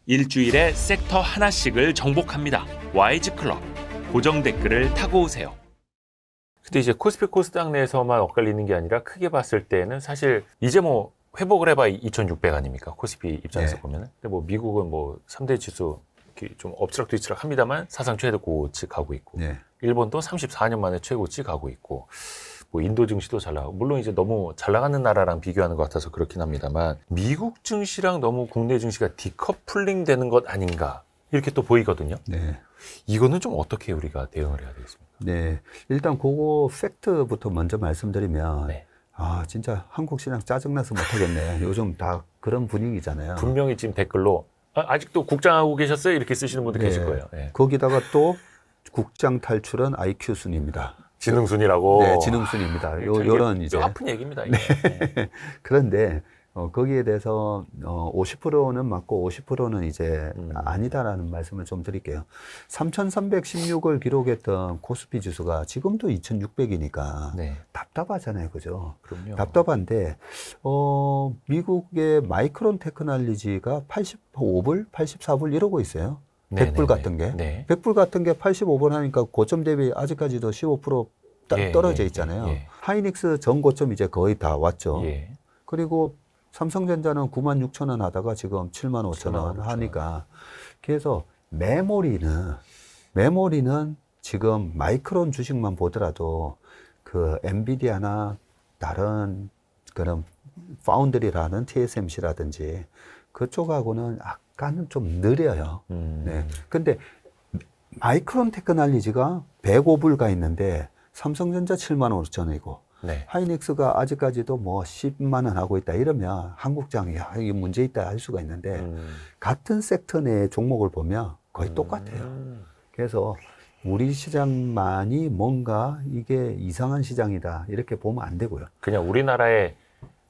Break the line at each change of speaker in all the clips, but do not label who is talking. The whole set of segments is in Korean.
일주일에 섹터 하나씩을 정복합니다. 와이즈클럽. 고정 댓글을 타고 오세요.
근데 이제 코스피 코스닥 내에서만 엇갈리는 게 아니라 크게 봤을 때는 사실 이제 뭐 회복을 해봐 2,600 아닙니까? 코스피 입장에서 보면은. 근데 뭐 미국은 뭐 3대 지수 좀 엎치락뒤치락 합니다만 사상 최고치 가고 있고, 일본도 34년 만에 최고치 가고 있고, 뭐 인도 증시도 잘 나가고, 물론 이제 너무 잘 나가는 나라랑 비교하는 것 같아서 그렇긴 합니다만 미국 증시랑 너무 국내 증시가 디커플링 되는 것 아닌가 이렇게 또 보이거든요. 이거는 좀 어떻게 우리가 대응을 해야 되겠습니까?
일단 그거 팩트부터 먼저 말씀드리면 진짜 한국 시장 짜증나서 못하겠네. 요즘 다 그런 분위기잖아요.
분명히 지금 댓글로 아직도 국장하고 계셨어요? 이렇게 쓰시는 분도 계실 거예요.
거기다가 또 국장 탈출은 IQ 순입니다.
지능순이라고.
지능순입니다. 요런 이제
아픈 얘기입니다. 이게.
그런데 거기에 대해서 50%는 맞고 50%는 이제 아니다라는 말씀을 좀 드릴게요. 3,316을 기록했던 코스피 지수가 지금도 2,600이니까 답답하잖아요, 그죠?
그럼요.
답답한데 미국의 마이크론 테크놀로지가 85불, 84불 이러고 있어요. 100불 같은 게. 100불 같은 게 85불 하니까 고점 대비 아직까지도 15% 떨어져 있잖아요. 하이닉스 전고점 이제 거의 다 왔죠. 그리고 삼성전자는 96,000원 하다가 지금 75,000원 하니까. 그래서 메모리는 지금 마이크론 주식만 보더라도 그 엔비디아나 다른 그런 파운드리라는 TSMC라든지 그쪽하고는 약간은 좀 느려요. 근데 마이크론 테크놀로지가 105불가 있는데 삼성전자 75,000원이고 하이닉스가 아직까지도 뭐 10만 원 하고 있다 이러면 한국장이 이게 문제 있다 할 수가 있는데 같은 섹터 내 종목을 보면 거의 똑같아요. 그래서 우리 시장만이 뭔가 이게 이상한 시장이다 이렇게 보면 안 되고요.
그냥 우리나라에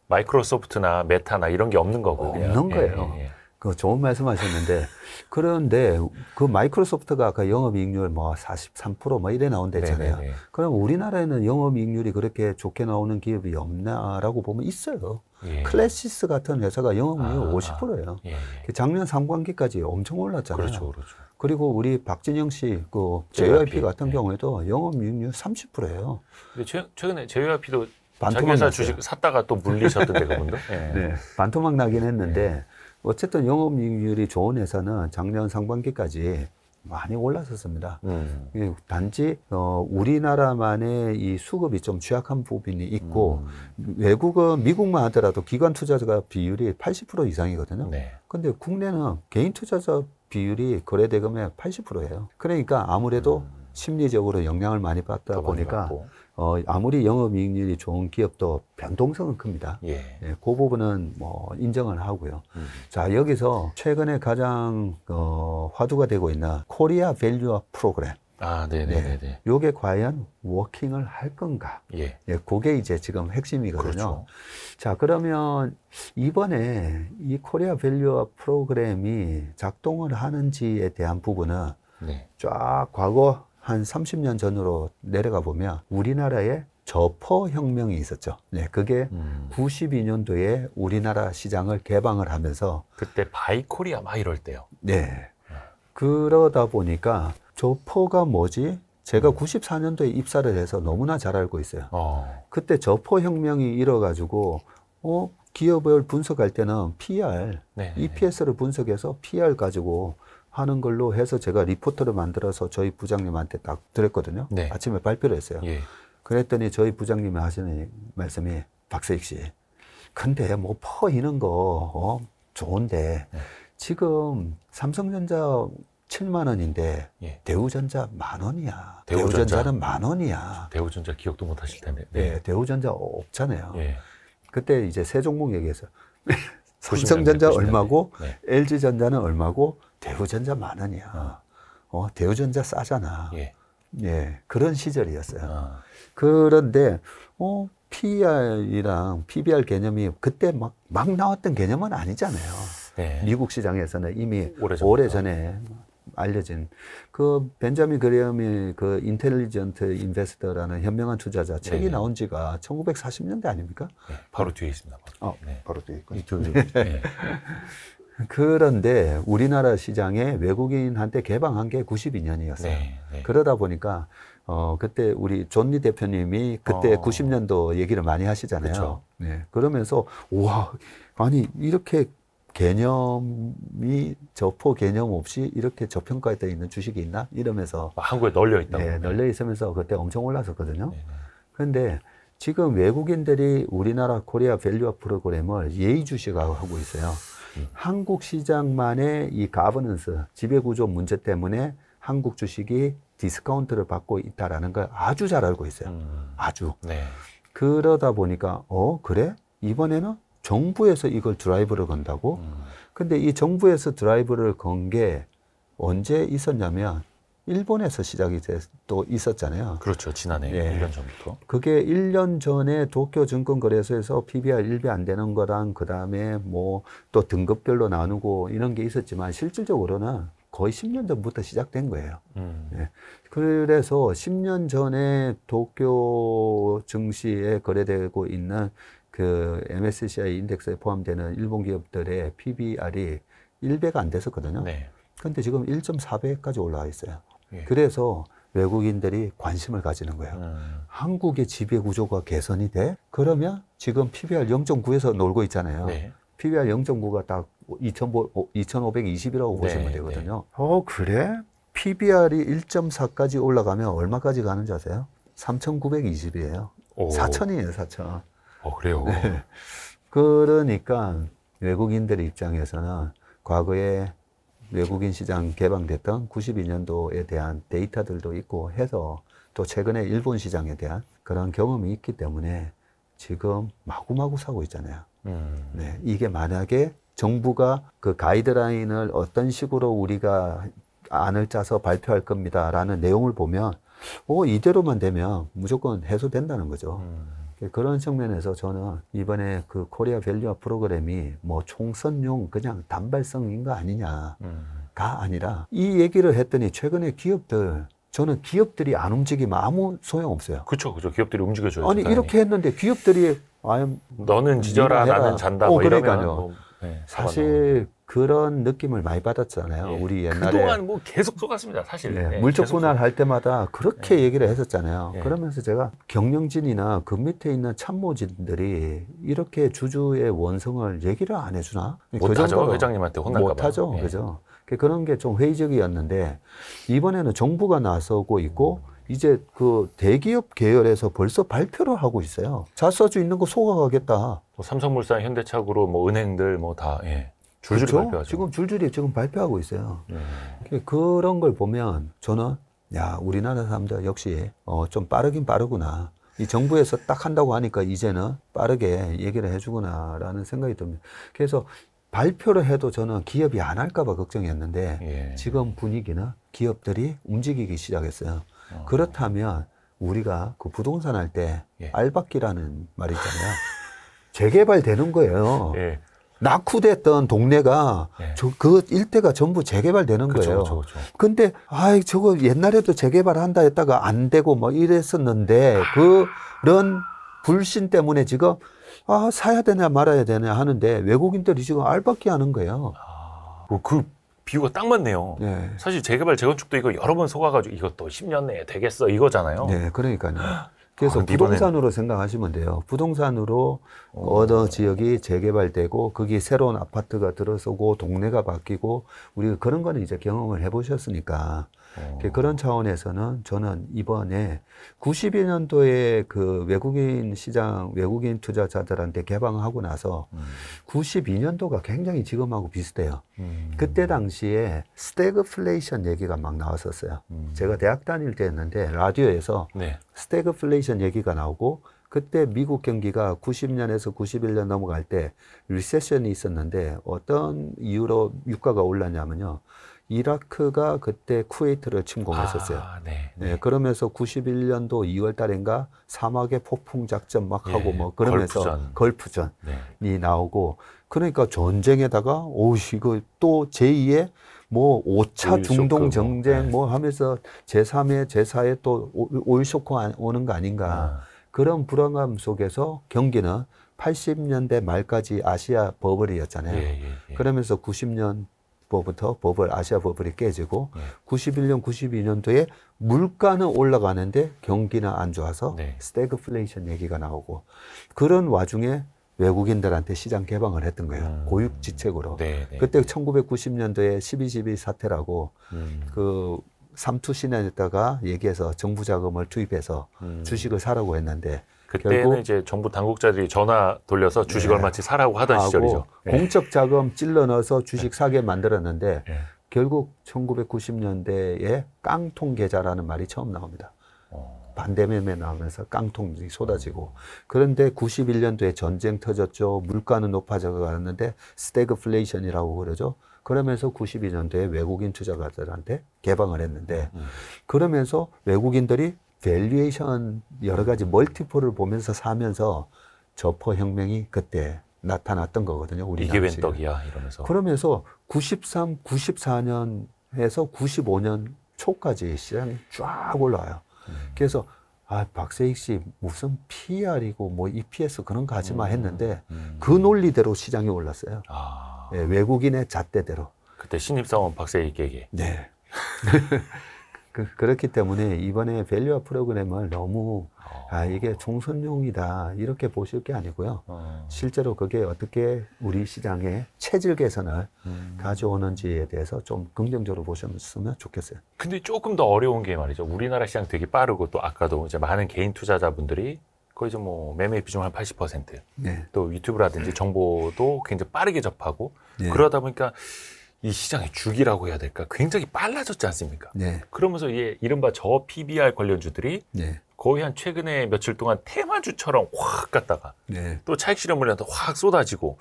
마이크로소프트나 메타나 이런 게 없는 거고요.
없는 거예요. 그 좋은 말씀 하셨는데, 그런데 그 마이크로소프트가 아까 영업이익률 뭐 43% 뭐 이래 나온다잖아요. 그럼 우리나라에는 영업이익률이 그렇게 좋게 나오는 기업이 없나라고 보면 있어요. 클래시스 같은 회사가 영업이익률 50%예요. 작년 상반기까지 엄청 올랐잖아요.
그렇죠.
그리고 우리 박진영 씨 그 JYP 같은 경우에도 영업이익률 30%예요.
근데 최근에 JYP도 자기 회사 주식 샀다가 또 물리셨던데 그분도?
반토막 나긴 했는데 어쨌든 영업이익률이 좋은 회사는 작년 상반기까지 많이 올랐었습니다. 단지 우리나라만의 이 수급이 좀 취약한 부분이 있고 외국은 미국만 하더라도 기관 투자자 비율이 80% 이상이거든요. 근데 국내는 개인 투자자 비율이 거래대금의 80%예요. 그러니까 아무래도 심리적으로 영향을 많이 받다 보니까 아무리 영업이익률이 좋은 기업도 변동성은 큽니다. 그 부분은 뭐 인정을 하고요. 자, 여기서 최근에 가장 화두가 되고 있는 코리아 밸류업 프로그램. 요게 과연 워킹을 할 건가? 그게 이제 지금 핵심이거든요. 자, 그러면 이번에 이 코리아 밸류업 프로그램이 작동을 하는지에 대한 부분은 쫙 과거 한 30년 전으로 내려가 보면 우리나라에 저퍼 혁명이 있었죠. 그게 92년도에 우리나라 시장을 개방을 하면서
그때 바이코리아 막 이럴 때요.
그러다 보니까 저퍼가 뭐지? 제가 94년도에 입사를 해서 너무나 잘 알고 있어요. 그때 저퍼 혁명이 일어가지고 기업을 분석할 때는 PR, EPS를 분석해서 PR 가지고 하는 걸로 해서 제가 리포트를 만들어서 저희 부장님한테 딱 드렸거든요. 아침에 발표를 했어요. 그랬더니 저희 부장님이 하시는 말씀이 박세익 씨, 근데 뭐 퍼 이런 거 좋은데 지금 삼성전자 7만 원인데 대우전자 10,000원이야. 대우전자는 10,000원이야.
대우전자 기억도 못 하실 텐데.
대우전자 없잖아요. 그때 이제 세 종목 얘기해서 삼성전자 얼마고 LG전자는 얼마고 대우전자 10,000원이야. 대우전자 싸잖아. 그런 시절이었어요. 그런데 PER이랑 PBR 개념이 그때 막 나왔던 개념은 아니잖아요. 미국 시장에서는 이미 오래전에 알려진 그 벤자민 그레엄이 그 인텔리전트 인베스터라는 현명한 투자자 책이 나온 지가 1940년대 아닙니까?
바로 뒤에 있습니다.
바로 뒤에 있군요. 그런데 우리나라 시장에 외국인한테 개방한 게 92년이었어요.
네, 네.
그러다 보니까 그때 우리 존리 대표님이 그때 90년도 얘기를 많이 하시잖아요.
그쵸.
네. 그러면서 와, 아니 이렇게 개념이 저포 개념 없이 이렇게 저평가되어 있는 주식이 있나? 이러면서
한국에 널려 있다고.
네, 널려 있으면서 그때 엄청 올랐었거든요.
네, 네.
그런데 지금 외국인들이 우리나라 코리아 밸류업 프로그램을 예의주시하고 있어요. 한국 시장만의 이 가버넌스, 지배구조 문제 때문에 한국 주식이 디스카운트를 받고 있다라는 걸 아주 잘 알고 있어요. 아주.
네.
그러다 보니까 그래? 이번에는 정부에서 이걸 드라이브를 건다고? 근데 이 정부에서 드라이브를 건 게 언제 있었냐면 일본에서 시작이 또 있었잖아요.
그렇죠. 지난해 1년 전부터.
그게 1년 전에 도쿄증권거래소에서 PBR 1배 안 되는 거랑 그다음에 뭐 또 등급별로 나누고 이런 게 있었지만 실질적으로는 거의 10년 전부터 시작된 거예요. 네. 그래서 10년 전에 도쿄 증시에 거래되고 있는 그 MSCI 인덱스에 포함되는 일본 기업들의 PBR이 1배가 안 됐었거든요.
네.
근데 지금 1.4배까지 올라와 있어요.
예.
그래서 외국인들이 관심을 가지는 거예요. 한국의 지배 구조가 개선이 돼? 그러면 지금 PBR 0.9에서 놀고 있잖아요.
네.
PBR 0.9가 딱 2,520이라고 보시면 되거든요. 그래? PBR이 1.4까지 올라가면 얼마까지 가는지 아세요? 3,920이에요. 4,000이에요, 4,000.
그래요?
네. 그러니까 외국인들 입장에서는 과거에 외국인 시장 개방됐던 92년도에 대한 데이터들도 있고 해서 또 최근에 일본 시장에 대한 그런 경험이 있기 때문에 지금 마구마구 사고 있잖아요. 네, 이게 만약에 정부가 그 가이드라인을 어떤 식으로 우리가 안을 짜서 발표할 겁니다라는 내용을 보면 이대로만 되면 무조건 해소된다는 거죠. 그런 측면에서 저는 이번에 그 코리아 밸류업 프로그램이 뭐 총선용 그냥 단발성인 거 아니냐가 아니라 이 얘기를 했더니 최근에 저는 기업들이 안 움직이면 아무 소용없어요.
그렇죠. 기업들이 움직여줘야죠.
아니
당연히.
이렇게 했는데 기업들이
너는 지져라 나는 잔다 뭐
그러니까요.
이러면
사실 그런 느낌을 많이 받았잖아요. 우리 옛날에
그동안 뭐 계속 속았습니다. 사실.
물적 분할할 때마다 그렇게 얘기를 했었잖아요.
예.
그러면서 제가 경영진이나 그 밑에 있는 참모진들이 이렇게 주주의 원성을 얘기를 안 해주나?
못하죠. 회장님한테 혼날까 봐.
못하죠. 그죠? 그런 게 좀 회의적이었는데 이번에는 정부가 나서고 있고 이제 그 대기업 계열에서 벌써 발표를 하고 있어요. 자사주 있는 거 소각하겠다.
뭐 삼성물산, 현대차그룹, 뭐 은행들 뭐 다 줄줄이
그렇죠?
발표하죠.
지금 줄줄이 발표하고 있어요. 그런 걸 보면 저는 우리나라 사람들 역시 좀 빠르긴 빠르구나. 이 정부에서 딱 한다고 하니까 이제는 빠르게 얘기를 해주구나라는 생각이 듭니다. 그래서 발표를 해도 저는 기업이 안 할까 봐 걱정이었는데 지금 분위기는 기업들이 움직이기 시작했어요. 그렇다면 우리가 그 부동산 할 때 알박기라는 말이 있잖아요. 재개발되는 거예요. 낙후됐던 동네가 그 일대가 전부 재개발되는 거예요.
그쵸.
근데 저거 옛날에도 재개발한다 했다가 안 되고 뭐 이랬었는데 그런 불신 때문에 지금 사야 되냐 말아야 되냐 하는데 외국인들이 지금 알박기 하는 거예요.
그 비유가 딱 맞네요. 사실 재개발, 재건축도 이거 여러 번 속아가지고 이것도 10년 내에 되겠어 이거잖아요.
네, 그러니까요. 그래서 부동산으로 생각하시면 돼요. 부동산으로 어느 지역이 재개발되고 거기 새로운 아파트가 들어서고 동네가 바뀌고 우리가 그런 거는 이제 경험을 해보셨으니까 그런 차원에서는 저는 이번에 92년도에 그 외국인 시장, 외국인 투자자들한테 개방하고 나서 92년도가 굉장히 지금하고 비슷해요. 그때 당시에 스태그플레이션 얘기가 막 나왔었어요. 제가 대학 다닐 때였는데 라디오에서 스태그플레이션 얘기가 나오고 그때 미국 경기가 90년에서 91년 넘어갈 때 리세션이 있었는데 어떤 이유로 유가가 올랐냐면요. 이라크가 그때 쿠웨이트를 침공했었어요. 그러면서 91년도 2월 달인가 사막의 폭풍 작전 막 하고 뭐 그러면서 걸프전이 나오고 그러니까 전쟁에다가 이거 또 제2의 뭐 5차 중동 정쟁 뭐 하면서 제3의 제4의 또 오일 쇼크 오는 거 아닌가. 그런 불안감 속에서 경기는 80년대 말까지 아시아 버블이었잖아요. 그러면서 90년부터 아시아 버블이 깨지고 91년, 92년도에 물가는 올라가는데 경기는 안 좋아서 스태그플레이션 얘기가 나오고 그런 와중에 외국인들한테 시장 개방을 했던 거예요. 고육지책으로. 그때 1990년도에 12.12 사태라고 그 삼투신에다가 얘기해서 정부 자금을 투입해서 주식을 사라고 했는데
그때는 이제 정부 당국자들이 전화 돌려서 주식 얼마치 사라고 하던 시절이죠.
공적 자금 찔러 넣어서 주식 사게 만들었는데 결국 1990년대에 깡통 계좌라는 말이 처음 나옵니다. 반대매매 나오면서 깡통이 쏟아지고 그런데 91년도에 전쟁 터졌죠. 물가는 높아져 갔는데 스태그플레이션이라고 그러죠. 그러면서 92년도에 외국인 투자가들한테 개방을 했는데 그러면서 외국인들이 밸류에이션 여러 가지 멀티플을 보면서 사면서 저퍼 혁명이 그때 나타났던 거거든요. 우리
이게 웬 떡이야 이러면서.
그러면서 93, 94년에서 95년 초까지 시장이 쫙 올라와요. 그래서 박세익 씨 무슨 PR이고 뭐 EPS 그런 거 하지 마 했는데 그 논리대로 시장이 올랐어요. 네, 외국인의 잣대대로.
그때 신입사원 박세익에게.
네. 그렇기 때문에 이번에 밸류화 프로그램을 너무 이게 총선용이다 이렇게 보실 게 아니고요. 실제로 그게 어떻게 우리 시장의 체질 개선을 가져오는지에 대해서 좀 긍정적으로 보셨으면 좋겠어요.
근데 조금 더 어려운 게 말이죠. 우리나라 시장 되게 빠르고 또 아까도 이제 많은 개인 투자자분들이 거의 좀 뭐 매매 비중 한 80%. 또 유튜브라든지 정보도 굉장히 빠르게 접하고 그러다 보니까 이 시장의 주기라고 해야 될까? 굉장히 빨라졌지 않습니까? 그러면서 이른바 저 PBR 관련주들이 거의 한 최근에 며칠 동안 테마주처럼 확 갔다가 또 차익 실현물이 확 쏟아지고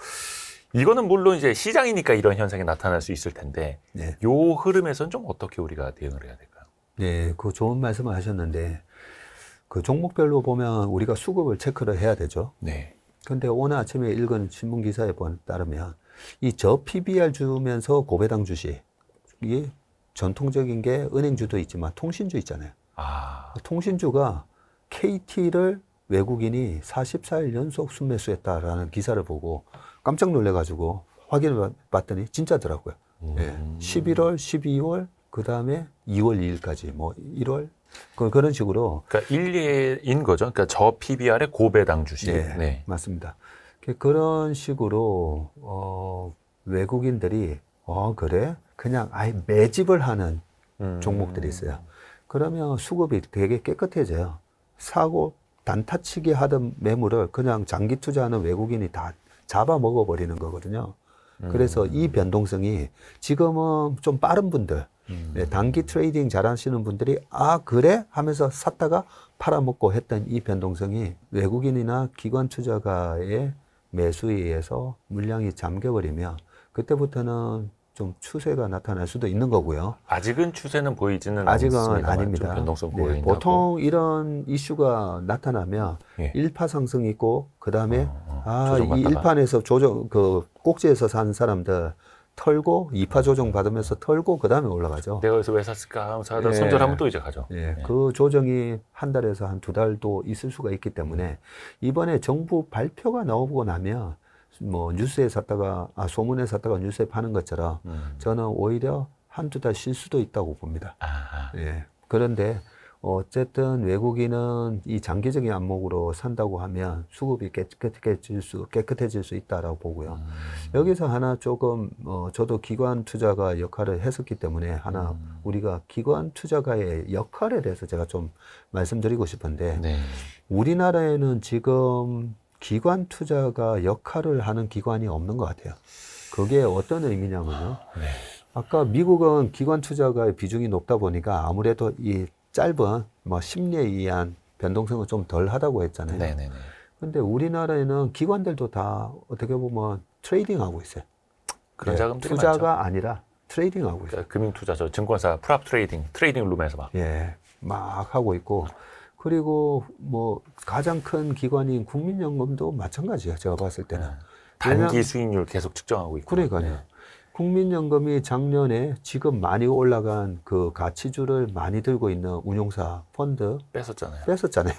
이거는 물론 이제 시장이니까 이런 현상이 나타날 수 있을 텐데 요 흐름에서는 좀 어떻게 우리가 대응을 해야 될까요?
네, 그 좋은 말씀을 하셨는데 그 종목별로 보면 우리가 수급을 체크를 해야 되죠. 근데 오늘 아침에 읽은 신문 기사에 따르면 이 저 PBR 주면서 고배당 주식 이게 전통적인 게 은행주도 있지만 통신주 있잖아요. 통신주가 KT를 외국인이 44일 연속 순매수했다라는 기사를 보고 깜짝 놀래가지고 확인을 봤더니 진짜더라고요. 11월, 12월, 그 다음에 2월 2일까지 뭐 1월 그런 식으로.
그러니까 일례인 거죠. 그러니까 저 PBR의 고배당 주식.
맞습니다. 그런 식으로 외국인들이 그래? 그냥 아예 매집을 하는 종목들이 있어요. 그러면 수급이 되게 깨끗해져요. 사고 단타치기 하던 매물을 그냥 장기 투자하는 외국인이 다 잡아먹어 버리는 거거든요. 그래서 이 변동성이 지금은 좀 빠른 분들, 단기 트레이딩 잘하시는 분들이 그래? 하면서 샀다가 팔아먹고 했던 이 변동성이 외국인이나 기관 투자가의 매수에 의해서 물량이 잠겨버리면 그때부터는 좀 추세가 나타날 수도 있는 거고요.
아직은 추세는 보이지는
아직은 아닙니다.
변동성
보통 이런 이슈가 나타나면 1파 상승이 있고 그 다음에 이 1판에서 조정 꼭지에서 산 사람들 털고 2파 조정 받으면서 털고 그 다음에 올라가죠.
내가 여기서 왜 샀을까 하면서 하다 손절하면 또 이제 가죠.
그 조정이 한 달에서 한 2달도 있을 수가 있기 때문에 이번에 정부 발표가 나오고 나면 뭐 뉴스에 샀다가 소문에 샀다가 뉴스에 파는 것처럼 저는 오히려 한두 달 쉴 수도 있다고 봅니다. 그런데 어쨌든 외국인은 이 장기적인 안목으로 산다고 하면 수급이 깨끗해질 수 있다라고 보고요. 여기서 하나 조금 저도 기관 투자가 역할을 했었기 때문에 하나 우리가 기관 투자가의 역할에 대해서 제가 좀 말씀드리고 싶은데 우리나라에는 지금 기관 투자가 역할을 하는 기관이 없는 것 같아요. 그게 어떤 의미냐면요. 아까 미국은 기관 투자가의 비중이 높다 보니까 아무래도 이 짧은 심리에 의한 변동성은 좀 덜 하다고 했잖아요. 근데 우리나라에는 기관들도 다 어떻게 보면 트레이딩하고 있어요.
그런 자금들이
투자가
많죠.
아니라 트레이딩하고 있어요.
그러니까 금융투자죠. 증권사 프랍 트레이딩 룸에서
막 하고 있고 그리고 뭐 가장 큰 기관인 국민연금도 마찬가지예요. 제가 봤을 때는.
단기 수익률 계속 측정하고 있고.
그러니까요. 국민연금이 작년에 지금 많이 올라간 그 가치주를 많이 들고 있는 운용사 펀드
뺐었잖아요.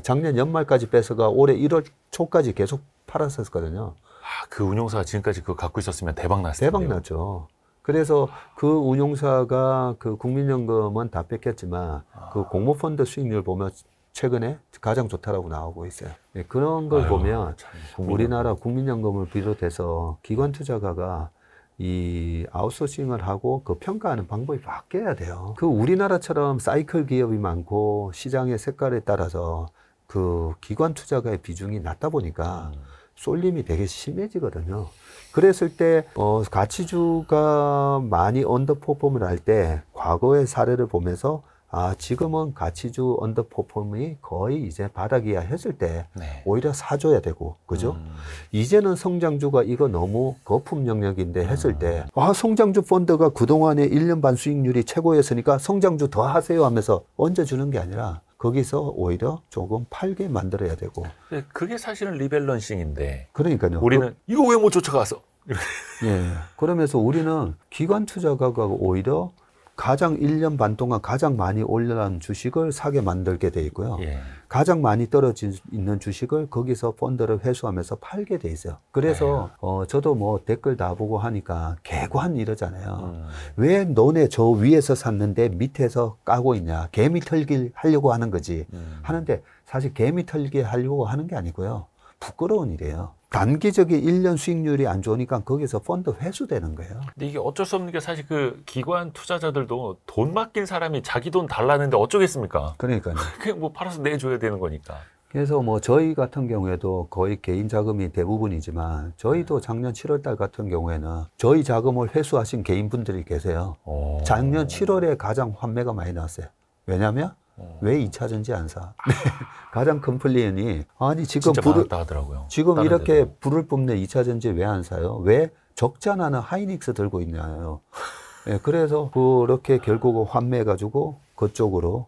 작년 연말까지 뺏어가 올해 1월 초까지 계속 팔았었거든요.
아, 그 운용사가 지금까지 그거 갖고 있었으면 대박 났을 텐데요.
대박 났죠. 그래서 그 운용사가 그 국민연금은 다 뺏겼지만 그 공모펀드 수익률 보면 최근에 가장 좋다라고 나오고 있어요. 네, 그런 걸 보면 우리나라 국민연금을 비롯해서 기관 투자가가 이 아웃소싱을 하고 그 평가하는 방법이 바뀌어야 돼요. 그 우리나라처럼 사이클 기업이 많고 시장의 색깔에 따라서 그 기관 투자가의 비중이 낮다 보니까 쏠림이 되게 심해지거든요. 그랬을 때 가치주가 많이 언더퍼폼을 할 때 과거의 사례를 보면서 아, 지금은 가치주 언더퍼폼이 거의 이제 바닥이야 했을 때
네.
오히려 사줘야 되고, 그죠? 이제는 성장주가 이거 너무 거품 영역인데 했을 때, 아, 성장주 펀드가 그동안에 1년 반 수익률이 최고였으니까 성장주 더 하세요 하면서 얹어주는 게 아니라 거기서 오히려 조금 팔게 만들어야 되고.
그게 사실은 리밸런싱인데.
그러니까요.
우리는 이거 왜 못 쫓아가서?
예. 그러면서 우리는 기관 투자가가 오히려 가장 1년 반 동안 가장 많이 올라간 주식을 사게 만들게 돼 있고요.
예.
가장 많이 떨어져 있는 주식을 거기서 펀드를 회수하면서 팔게 돼 있어요. 그래서 저도 뭐 댓글 다 보고 하니까 개관 이러잖아요. 왜 너네 저 위에서 샀는데 밑에서 까고 있냐. 개미 털기 하려고 하는 거지. 하는데 사실 개미 털기 하려고 하는 게 아니고요. 부끄러운 일이에요. 단기적인 1년 수익률이 안 좋으니까 거기서 펀드 회수되는 거예요.
근데 이게 어쩔 수 없는 게 사실 그 기관 투자자들도 돈 맡긴 사람이 자기 돈 달라는데 어쩌겠습니까?
그러니까요.
그냥 뭐 팔아서 내줘야 되는 거니까.
그래서 뭐 저희 같은 경우에도 거의 개인 자금이 대부분이지만 저희도 작년 7월 달 같은 경우에는 저희 자금을 회수하신 개인분들이 계세요. 작년 7월에 가장 환매가 많이 나왔어요. 왜냐하면 왜 2차 전지 안 사? 가장 큰 플레이언이 아니 지금
진짜 많았다 하더라고요.
지금 이렇게
데도.
불을 뿜는 2차 전지 왜 안 사요? 왜 적자 나는 하이닉스 들고 있냐요. 예, 그래서 그렇게 결국은 환매해가지고 그쪽으로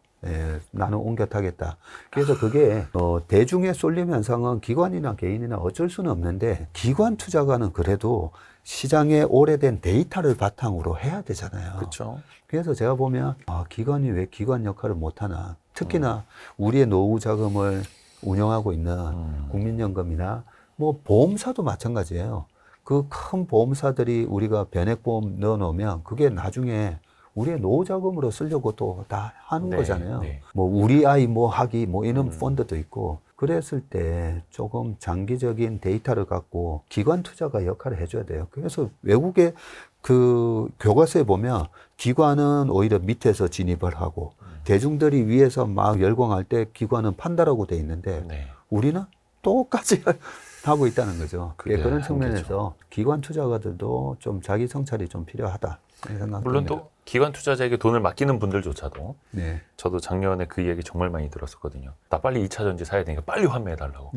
나는 옮겨 타겠다. 그래서 그게 대중의 쏠림 현상은 기관이나 개인이나 어쩔 수는 없는데 기관 투자가는 그래도 시장에 오래된 데이터를 바탕으로 해야 되잖아요.
그렇죠.
그래서 제가 보면 기관이 왜 기관 역할을 못하나. 특히나 우리의 노후 자금을 운영하고 있는 국민연금이나 뭐 보험사도 마찬가지예요. 그 큰 보험사들이 우리가 변액보험 넣어놓으면 그게 나중에 우리의 노후 자금으로 쓰려고 또 다 하는 거잖아요. 네. 뭐 우리 아이 뭐 하기 뭐 이런 펀드도 있고 그랬을 때 조금 장기적인 데이터를 갖고 기관 투자가 역할을 해줘야 돼요. 그래서 외국의 그 교과서에 보면 기관은 오히려 밑에서 진입을 하고 대중들이 위에서 막 열광할 때 기관은 판다라고 돼 있는데 우리는 똑같이 하고 있다는 거죠. 그런 측면에서 기관 투자가들도 좀 자기 성찰이 좀 필요하다.
물론 또 기관 투자자에게 돈을 맡기는 분들조차도 저도 작년에 그 얘기 정말 많이 들었었거든요. 나 빨리 2차 전지 사야 되니까 빨리 환매해달라고.